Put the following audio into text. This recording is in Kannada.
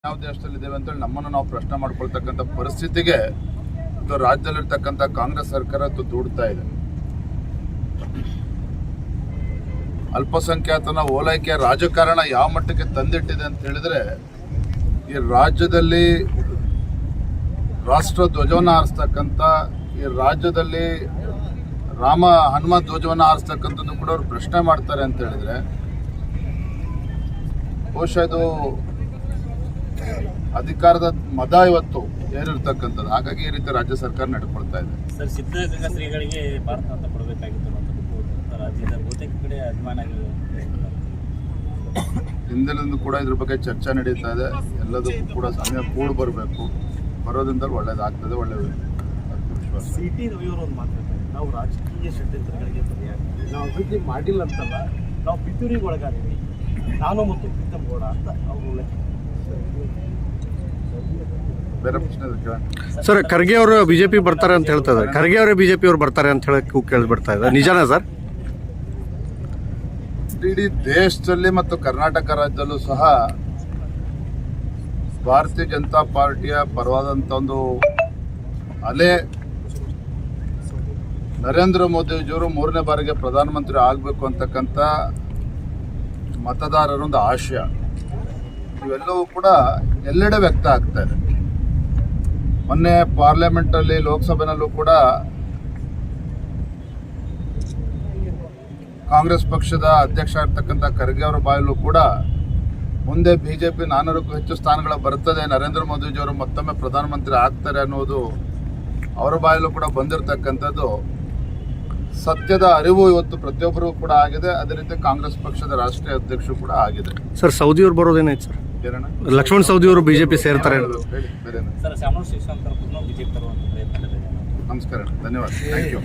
ಯಾವ ದೇಶದಲ್ಲಿದ್ದೇವೆ ಅಂತೇಳಿ ನಮ್ಮನ್ನು ನಾವು ಪ್ರಶ್ನೆ ಮಾಡ್ಕೊಳ್ತಕ್ಕಂಥ ಪರಿಸ್ಥಿತಿಗೆ ರಾಜ್ಯದಲ್ಲಿರ್ತಕ್ಕಂಥ ಕಾಂಗ್ರೆಸ್ ಸರ್ಕಾರ ದೂಡ್ತಾ ಇದೆ. ಅಲ್ಪಸಂಖ್ಯಾತನ ಓಲೈಕೆ ರಾಜಕಾರಣ ಯಾವ ಮಟ್ಟಕ್ಕೆ ತಂದಿಟ್ಟಿದೆ ಅಂತ ಹೇಳಿದ್ರೆ, ಈ ರಾಜ್ಯದಲ್ಲಿ ರಾಷ್ಟ್ರ ಧ್ವಜವನ್ನು ಹಾರಿಸ್ತಕ್ಕಂಥ, ಈ ರಾಜ್ಯದಲ್ಲಿ ಹನುಮ ಧ್ವಜವನ್ನು ಹಾರಿಸ್ತಕ್ಕಂಥದ್ದು ಕೂಡ ಅವರು ಪ್ರಶ್ನೆ ಮಾಡ್ತಾರೆ ಅಂತ ಹೇಳಿದ್ರೆ, ಬಹುಶಃ ಇದು ಅಧಿಕಾರದ ಮದ ಇವತ್ತು ಏರಿರ್ತಕ್ಕಂಥದ್ದು. ಹಾಗಾಗಿ ಈ ರೀತಿ ರಾಜ್ಯ ಸರ್ಕಾರ ನಡ್ಕೊಳ್ತಾ ಇದೆ. ಸರ್, ಸಿದ್ಧಗಂಗಾ ಶ್ರೀಗಳಿಗೆ ಭಾರತ ಅಂತ ಕೊಡಬೇಕಾಗಿತ್ತು ರಾಜ್ಯದ ಬಹುತೇಕ ಕಡೆ ಅಭಿಮಾನ ಹಿಂದಿನಿಂದ ಕೂಡ ಇದ್ರ ಬಗ್ಗೆ ಚರ್ಚೆ ನಡೀತಾ ಇದೆ. ಎಲ್ಲದಕ್ಕೂ ಕೂಡ ಸಮಯ ಕೂಡಿ ಬರಬೇಕು. ಬರೋದ್ರಿಂದ ಒಳ್ಳೇದಾಗ್ತದೆ. ಒಳ್ಳೆ ವಿಶ್ವಾಸ. ಸಿಟಿ ರವಿಯವರು ಒಂದು ಮಾತಾಡ್ತಾರೆ, ನಾವು ರಾಜಕೀಯ ಷಡ್ಯಂತ್ರಗಳಿಗೆ ನಾವು ಅಭಿವೃದ್ಧಿ ಮಾಡಿಲ್ಲ ಅಂತಲ್ಲ, ನಾವು ಪಿತೂರಿಗೆ ಒಳಗಾದ್ವಿ ನಾನು ಮತ್ತು ಪ್ರೀತಮ್ ಗೌಡ ಅಂತ ಅವರು. ಬೇರೆ ಪ್ರಶ್ನೆ ಸರ್, ಖರ್ಗೆ ಅವರು ಬಿಜೆಪಿ ಬರ್ತಾರೆ ಅಂತ ಹೇಳ್ತಾ ಇದ್ದಾರೆ. ಖರ್ಗೆ ಅವರೇ ಬಿಜೆಪಿ ಅವರು ಬರ್ತಾರೆ ಅಂತ ಹೇಳಕ್ಕೆ ಕೇಳಿಬಿಡ್ತಾ ಇದೆ, ನಿಜಾನಾ ಸರ್? ಇಡೀ ದೇಶದಲ್ಲಿ ಮತ್ತು ಕರ್ನಾಟಕ ರಾಜ್ಯದಲ್ಲೂ ಸಹ ಭಾರತೀಯ ಜನತಾ ಪಾರ್ಟಿಯ ಪರವಾದಂಥ ಒಂದು ಅಲೆ, ನರೇಂದ್ರ ಮೋದಿಜಿಯವರು 3ನೇ ಬಾರಿಗೆ ಪ್ರಧಾನಮಂತ್ರಿ ಆಗಬೇಕು ಅಂತಕ್ಕಂಥ ಮತದಾರರೊಂದು ಆಶಯ, ಇವೆಲ್ಲವೂ ಕೂಡ ಎಲ್ಲೆಡೆ ವ್ಯಕ್ತ ಆಗ್ತಾ ಇದೆ. ಮೊನ್ನೆ ಪಾರ್ಲಿಮೆಂಟಲ್ಲಿ, ಲೋಕಸಭೆನಲ್ಲೂ ಕೂಡ ಕಾಂಗ್ರೆಸ್ ಪಕ್ಷದ ಅಧ್ಯಕ್ಷ ಆಗಿರ್ತಕ್ಕಂಥ ಖರ್ಗೆ ಅವರ ಬಾಯಲ್ಲೂ ಕೂಡ ಮುಂದೆ ಬಿಜೆಪಿ 400ಕ್ಕೂ ಹೆಚ್ಚು ಸ್ಥಾನಗಳ ಬರ್ತದೆ, ನರೇಂದ್ರ ಮೋದಿಜಿಯವರು ಮತ್ತೊಮ್ಮೆ ಪ್ರಧಾನಮಂತ್ರಿ ಆಗ್ತಾರೆ ಅನ್ನೋದು ಅವರ ಬಾಯಲ್ಲೂ ಕೂಡ ಬಂದಿರತಕ್ಕಂಥದ್ದು ಸತ್ಯದ ಅರಿವು ಇವತ್ತು ಪ್ರತಿಯೊಬ್ಬರಿಗೂ ಕೂಡ ಆಗಿದೆ. ಅದೇ ರೀತಿ ಕಾಂಗ್ರೆಸ್ ಪಕ್ಷದ ರಾಷ್ಟ್ರೀಯ ಅಧ್ಯಕ್ಷರು ಕೂಡ ಆಗಿದೆ. ಸರ್, ಸೌದಿ ಅವರು ಬರೋದೇನಾಯ್ತು ಸರ್? ಲಕ್ಷ್ಮಣ್ ಸೌದಿ ಅವರು ಬಿಜೆಪಿ ಸೇರ್ತಾರೆ. ನಮಸ್ಕಾರ, ಧನ್ಯವಾದ. Thank you.